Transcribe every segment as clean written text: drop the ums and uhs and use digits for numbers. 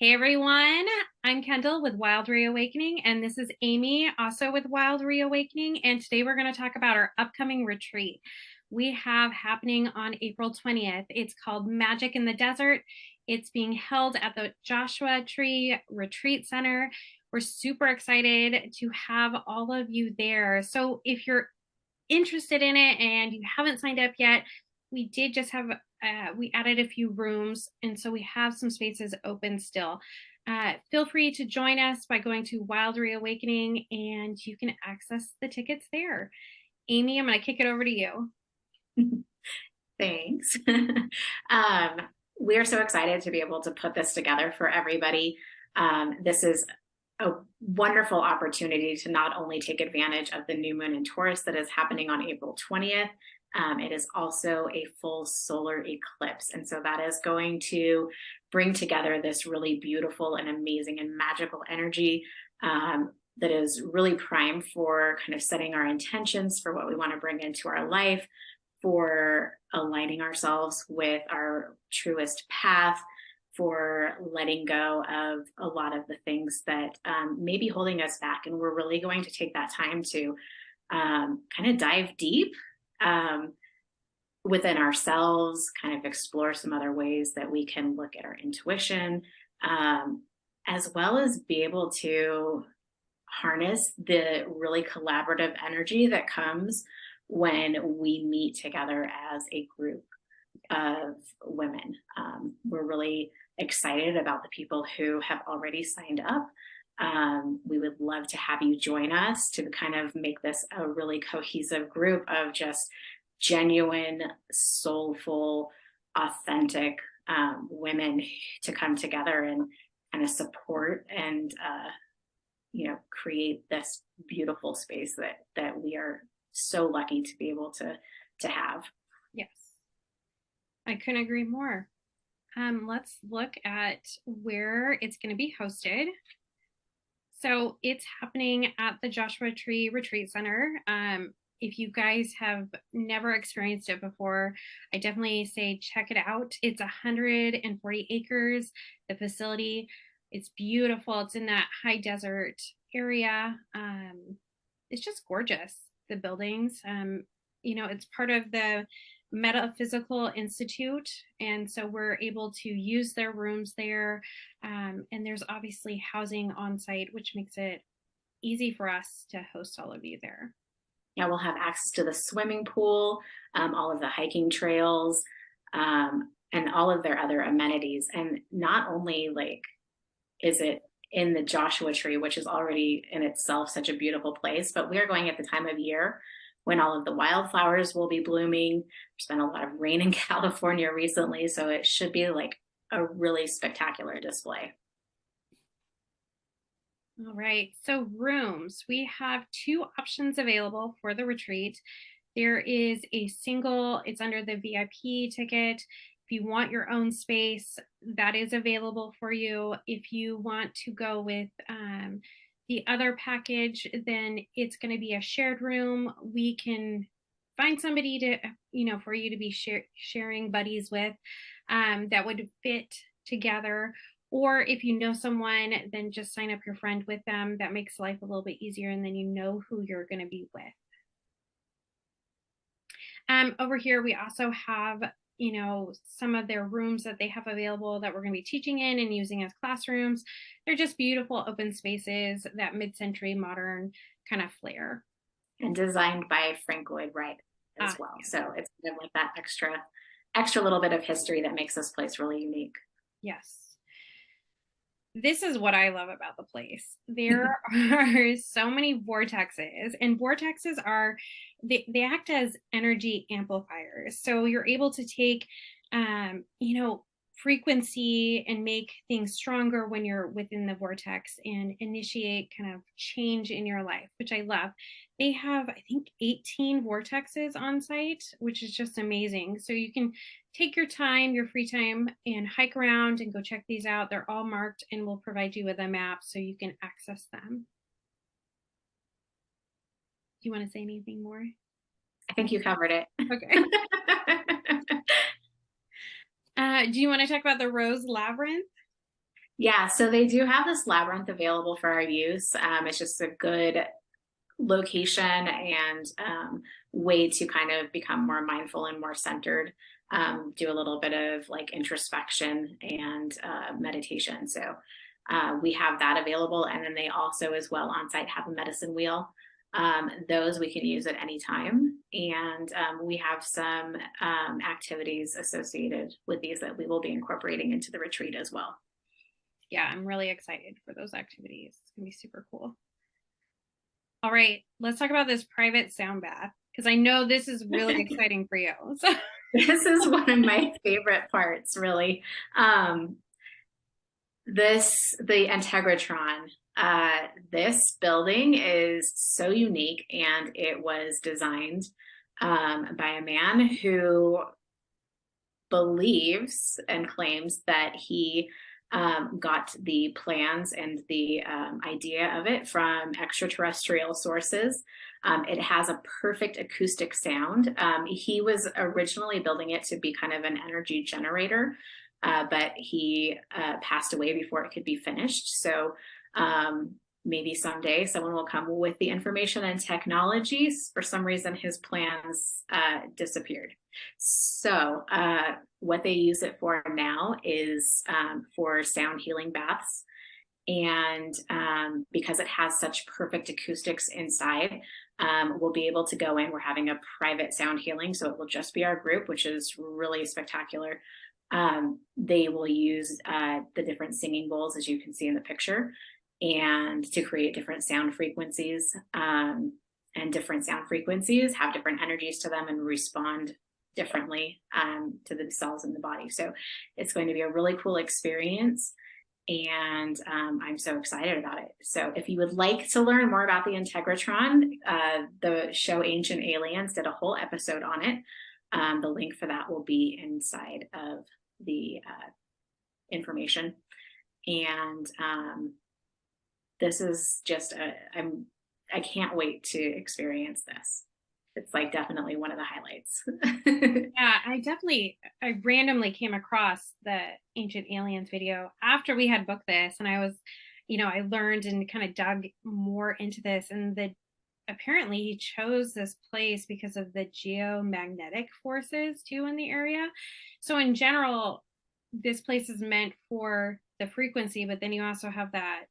Hey everyone, I'm Kendall with Wild Reawakening, and this is Amy, also with Wild Reawakening. And today we're going to talk about our upcoming retreat we have happening on April 20th. It's called Magic in the Desert. It's being held at the Joshua Tree Retreat Center. We're super excited to have all of you there. So if you're interested in it and you haven't signed up yet, we did just have we added a few rooms, and so we have some spaces open still. Feel free to join us by going to Wild Reawakening, and you can access the tickets there. Amy, I'm going to kick it over to you. Thanks. um, we're so excited to be able to put this together for everybody. This is a wonderful opportunity to not only take advantage of the new moon in Taurus that is happening on April 20th, it is also a full solar eclipse. And so that is going to bring together this really beautiful and amazing and magical energy that is really primed for kind of setting our intentions for what we want to bring into our life, for aligning ourselves with our truest path, for letting go of a lot of the things that may be holding us back. And we're really going to take that time to kind of dive deep within ourselves, kind of explore some other ways that we can look at our intuition, as well as be able to harness the really collaborative energy that comes when we meet together as a group of women. We're really excited about the people who have already signed up. We would love to have you join us to kind of make this a really cohesive group of just genuine, soulful, authentic women to come together and kind of support and create this beautiful space that we are so lucky to be able to have. Yes, I couldn't agree more. Let's look at where it's going to be hosted. So it's happening at the Joshua Tree Retreat Center. If you guys have never experienced it before, I definitely say check it out. It's 140 acres, the facility. It's beautiful. It's in that high desert area. It's just gorgeous, the buildings. It's part of the Metaphysical Institute, and so we're able to use their rooms there. And there's obviously housing on site, which makes it easy for us to host all of you there. Yeah, we'll have access to the swimming pool, all of the hiking trails, and all of their other amenities. And not only is it in the Joshua Tree, which is already in itself such a beautiful place, but we are going at the time of year when all of the wildflowers will be blooming. There's been a lot of rain in California recently, so it should be like a really spectacular display. All right, so rooms. We have two options available for the retreat. There is a single, it's under the VIP ticket. If you want your own space, that is available for you. If you want to go with the other package, then it's going to be a shared room. We can find somebody to, for you to be sharing buddies with that would fit together. Or if you know someone, then just sign up your friend with them. That makes life a little bit easier, and then you know who you're going to be with. Over here, we also have, some of their rooms that they have available that we're going to be teaching in and using as classrooms. They're just beautiful open spaces, that mid-century modern kind of flair. And designed by Frank Lloyd Wright as well. Yes. So it's kind of like that extra little bit of history that makes this place really unique. Yes. This is what I love about the place. There are so many vortexes, and vortexes they act as energy amplifiers. So you're able to take, frequency and make things stronger when you're within the vortex and initiate kind of change in your life, which I love. They have, I think, 18 vortexes on site, which is just amazing. So you can take your time, your free time, and hike around and go check these out. They're all marked, and we'll provide you with a map so you can access them. Do you want to say anything more? I think you covered it. Okay. Do you want to talk about the Rose Labyrinth? Yeah, so they do have this labyrinth available for our use. It's just a good location and way to kind of become more mindful and more centered. Do a little bit of like introspection and meditation. So we have that available. And then they also, as well, on site have a medicine wheel. Those we can use at any time. And we have some activities associated with these that we will be incorporating into the retreat as well. Yeah, I'm really excited for those activities. It's gonna be super cool. All right, let's talk about this private sound bath because I know this is really exciting for you. So, This is one of my favorite parts, really. Um, the Integratron. This building is so unique, and it was designed by a man who believes and claims that he got the plans and the idea of it from extraterrestrial sources. It has a perfect acoustic sound. He was originally building it to be kind of an energy generator, but he passed away before it could be finished. So maybe someday someone will come with the information and technologies. For some reason, his plans disappeared. So what they use it for now is for sound healing baths. And because it has such perfect acoustics inside, we'll be able to go in. We're having a private sound healing, so it will just be our group, which is really spectacular. They will use the different singing bowls, as you can see in the picture, and to create different sound frequencies. And different sound frequencies have different energies to them and respond differently to the cells in the body. So it's going to be a really cool experience. And I'm so excited about it. So if you would like to learn more about the Integratron, the show Ancient Aliens did a whole episode on it. The link for that will be inside of the information. And this is just I can't wait to experience this. It's like definitely one of the highlights. yeah, I randomly came across the Ancient Aliens video after we had booked this, and I was, I learned and kind of dug more into this, and apparently he chose this place because of the geomagnetic forces too in the area. So in general, this place is meant for the frequency, but then you also have that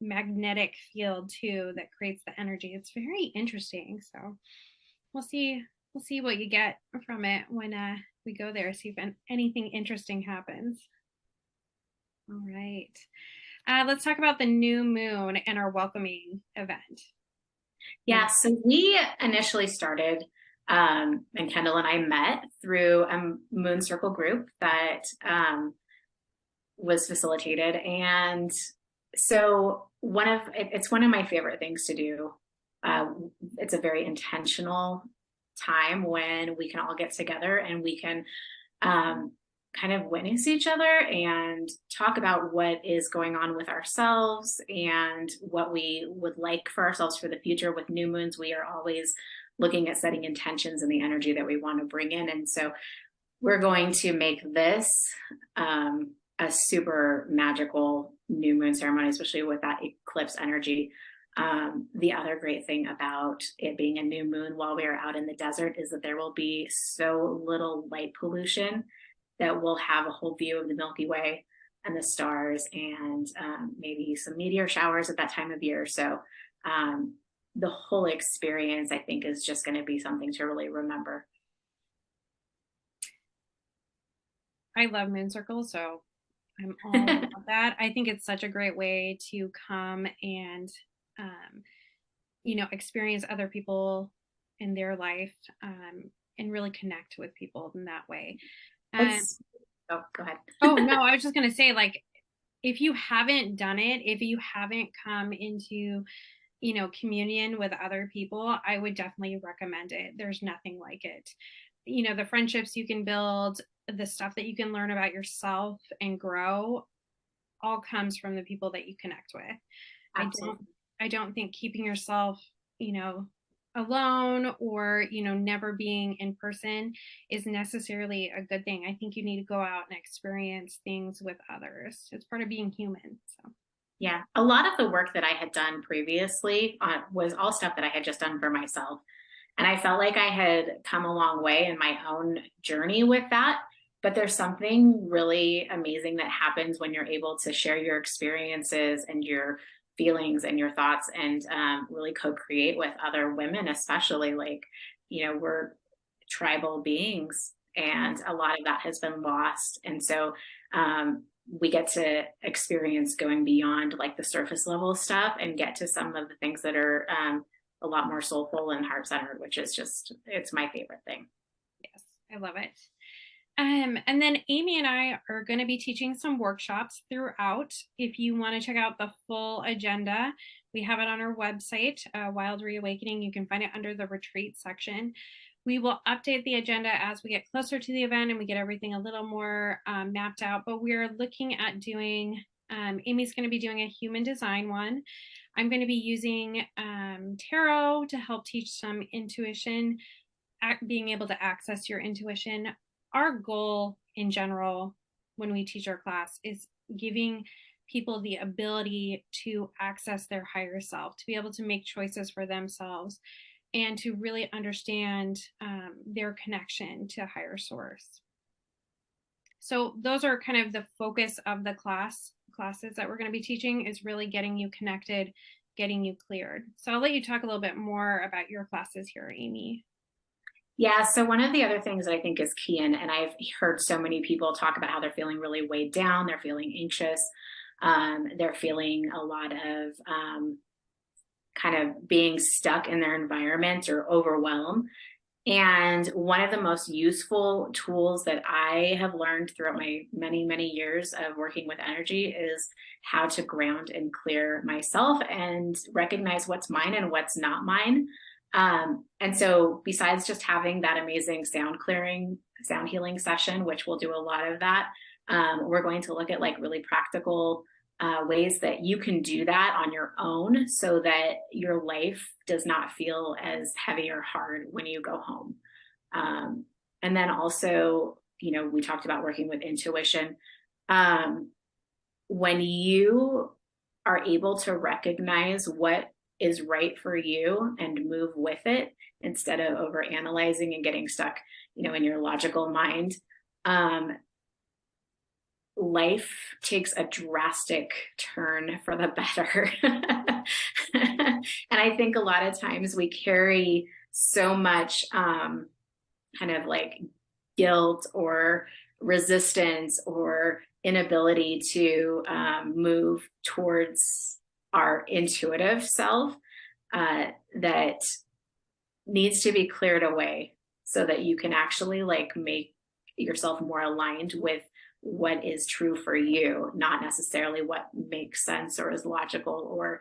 magnetic field too that creates the energy. It's very interesting. So we'll see what you get from it when we go there, see if anything interesting happens. All right. Let's talk about the new moon and our welcoming event. Yeah, so we initially started, and Kendall and I met through a Moon Circle group that was facilitated. And so it's one of my favorite things to do. It's a very intentional time when we can all get together and we can kind of witness each other and talk about what is going on with ourselves and what we would like for ourselves for the future. With new moons, we are always looking at setting intentions and the energy that we want to bring in. And so we're going to make this a super magical new moon ceremony, especially with that eclipse energy. The other great thing about it being a new moon while we are out in the desert is that there will be so little light pollution that we'll have a whole view of the Milky Way and the stars, and maybe some meteor showers at that time of year. So the whole experience, I think, is just going to be something to really remember. I love moon circles, so I'm all about that. I think it's such a great way to come and experience other people in their life, and really connect with people in that way. It's, oh, go ahead. Oh no, I was just gonna say, like, if you haven't done it, if you haven't come into, communion with other people, I would definitely recommend it. There's nothing like it. The friendships you can build, the stuff that you can learn about yourself and grow, all comes from the people that you connect with. I don't Absolutely. I don't think keeping yourself, you know, alone or, never being in person is necessarily a good thing. I think you need to go out and experience things with others. It's part of being human. So, Yeah, a lot of the work that I had done previously was all stuff that I had just done for myself. And I felt like I had come a long way in my own journey with that. But there's something really amazing that happens when you're able to share your experiences and your feelings and your thoughts and really co create with other women, especially like, we're tribal beings and a lot of that has been lost. And so, we get to experience going beyond like the surface level stuff and get to some of the things that are a lot more soulful and heart centered, which is just, it's my favorite thing. yes, I love it. And then Amy and I are going to be teaching some workshops throughout. If you want to check out the full agenda, we have it on our website, Wild Reawakening. You can find it under the retreat section. We will update the agenda as we get closer to the event and we get everything a little more mapped out. But we're looking at doing, Amy's going to be doing a human design one. I'm going to be using tarot to help teach some intuition, being able to access your intuition. Our goal in general when we teach our class is giving people the ability to access their higher self, to be able to make choices for themselves, and to really understand their connection to higher source. So those are kind of the focus of the classes that we're going to be teaching, is really getting you connected, getting you cleared. So I'll let you talk a little bit more about your classes here, Amy. Yeah, so one of the other things that I think is key, and I've heard so many people talk about how they're feeling really weighed down, they're feeling anxious, they're feeling a lot of kind of being stuck in their environment or overwhelmed. And one of the most useful tools that I have learned throughout my many, many years of working with energy is how to ground and clear myself and recognize what's mine and what's not mine. And so besides just having that amazing sound clearing, sound healing session, which we'll do a lot of that, we're going to look at like really practical ways that you can do that on your own so that your life does not feel as heavy or hard when you go home. And then also, we talked about working with intuition. When you are able to recognize what is right for you and move with it instead of over analyzing and getting stuck, in your logical mind, life takes a drastic turn for the better. And I think a lot of times we carry so much kind of like guilt or resistance or inability to move towards our intuitive self that needs to be cleared away so that you can actually like make yourself more aligned with what is true for you, not necessarily what makes sense or is logical or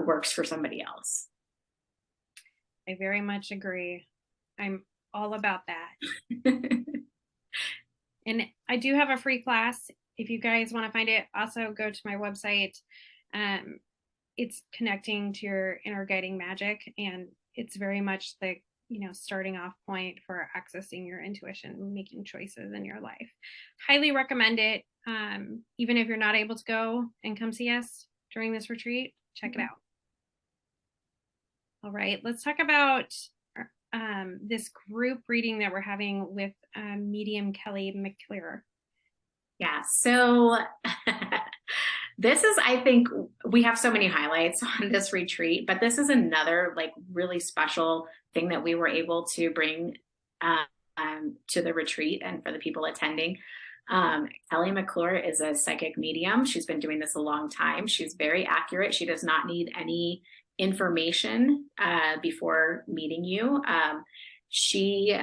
works for somebody else. I very much agree. I'm all about that. And I do have a free class. If you guys want to find it, also go to my website. It's connecting to your inner guiding magic, and it's very much the starting off point for accessing your intuition, making choices in your life. Highly recommend it. Even if you're not able to go and come see us during this retreat, check it out. All right, let's talk about this group reading that we're having with medium Kelly McClure. Yeah, so this is, I think we have so many highlights on this retreat, but this is another like really special thing that we were able to bring to the retreat and for the people attending. Kelly McClure is a psychic medium. She's been doing this a long time. She's very accurate. She does not need any information before meeting you. She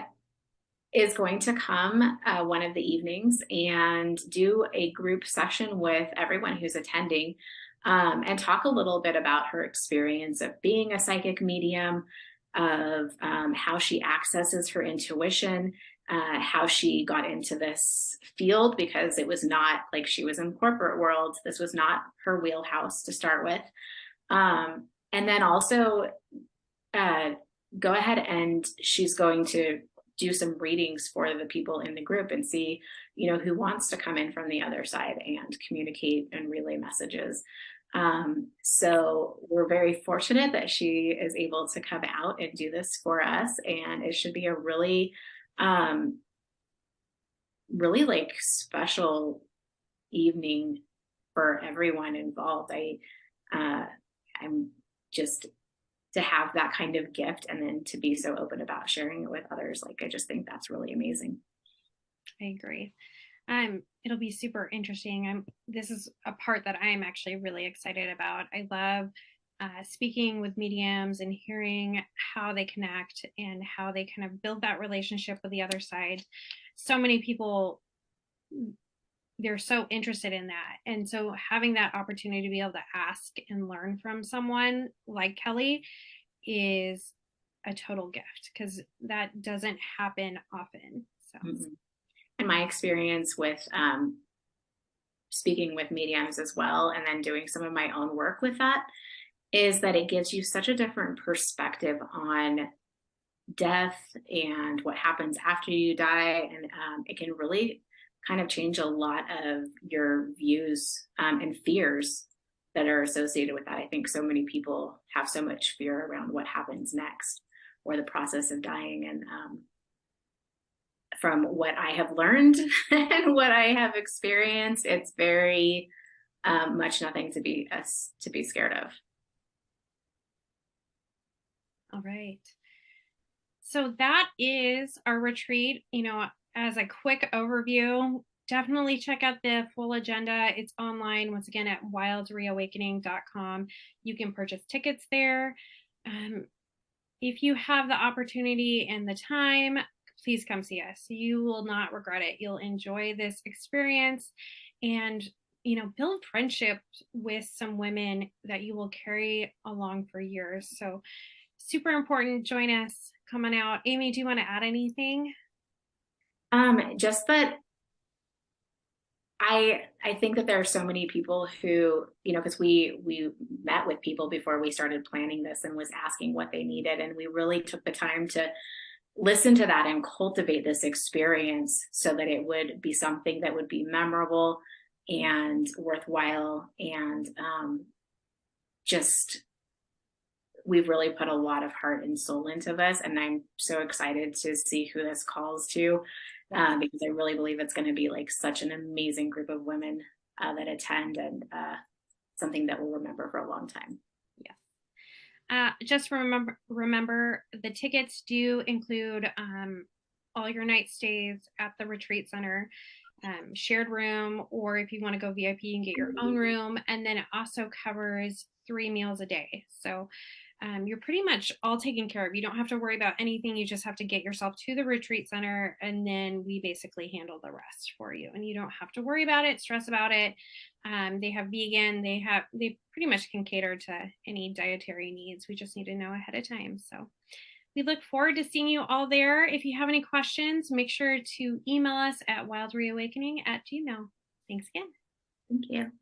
is going to come one of the evenings and do a group session with everyone who's attending and talk a little bit about her experience of being a psychic medium, of how she accesses her intuition, how she got into this field, because it was not like she was in corporate world. This was not her wheelhouse to start with. And then also go ahead and she's going to do some readings for the people in the group and see, who wants to come in from the other side and communicate and relay messages. So we're very fortunate that she is able to come out and do this for us. And it should be a really like special evening for everyone involved. I'm just to have that kind of gift and then to be so open about sharing it with others. Like, I just think that's really amazing. I agree. It'll be super interesting. This is a part that I'm actually really excited about. I love speaking with mediums and hearing how they connect and how they kind of build that relationship with the other side. So many people, they're so interested in that. And so having that opportunity to be able to ask and learn from someone like Kelly is a total gift because that doesn't happen often. So, Mm-hmm. And my experience with speaking with mediums as well, and then doing some of my own work with that, is that it gives you such a different perspective on death and what happens after you die. And it can really kind of change a lot of your views and fears that are associated with that. I think so many people have so much fear around what happens next or the process of dying. And from what I have learned and what I have experienced, it's very much nothing to be scared of. all right. So that is our retreat. As a quick overview, definitely check out the full agenda. It's online, once again, at wildreawakening.com. You can purchase tickets there. If you have the opportunity and the time, please come see us. You will not regret it. You'll enjoy this experience and build friendship with some women that you will carry along for years. So super important. Join us. Come on out. Amy, do you want to add anything? Just that I think that there are so many people who, because we met with people before we started planning this and was asking what they needed, and we really took the time to listen to that and cultivate this experience so that it would be something that would be memorable and worthwhile. And just we've really put a lot of heart and soul into this, and I'm so excited to see who this calls to, because I really believe it's going to be like such an amazing group of women that attend, and something that we'll remember for a long time. Just remember the tickets do include all your night stays at the retreat center, shared room, or if you want to go VIP, you can get your own room. And then it also covers 3 meals a day. So you're pretty much all taken care of. You don't have to worry about anything. You just have to get yourself to the retreat center, and then we basically handle the rest for you. And you don't have to worry about it, stress about it. They have vegan. They pretty much can cater to any dietary needs. We just need to know ahead of time. So we look forward to seeing you all there. If you have any questions, make sure to email us at wildreawakening@gmail.com. Thanks again. Thank you.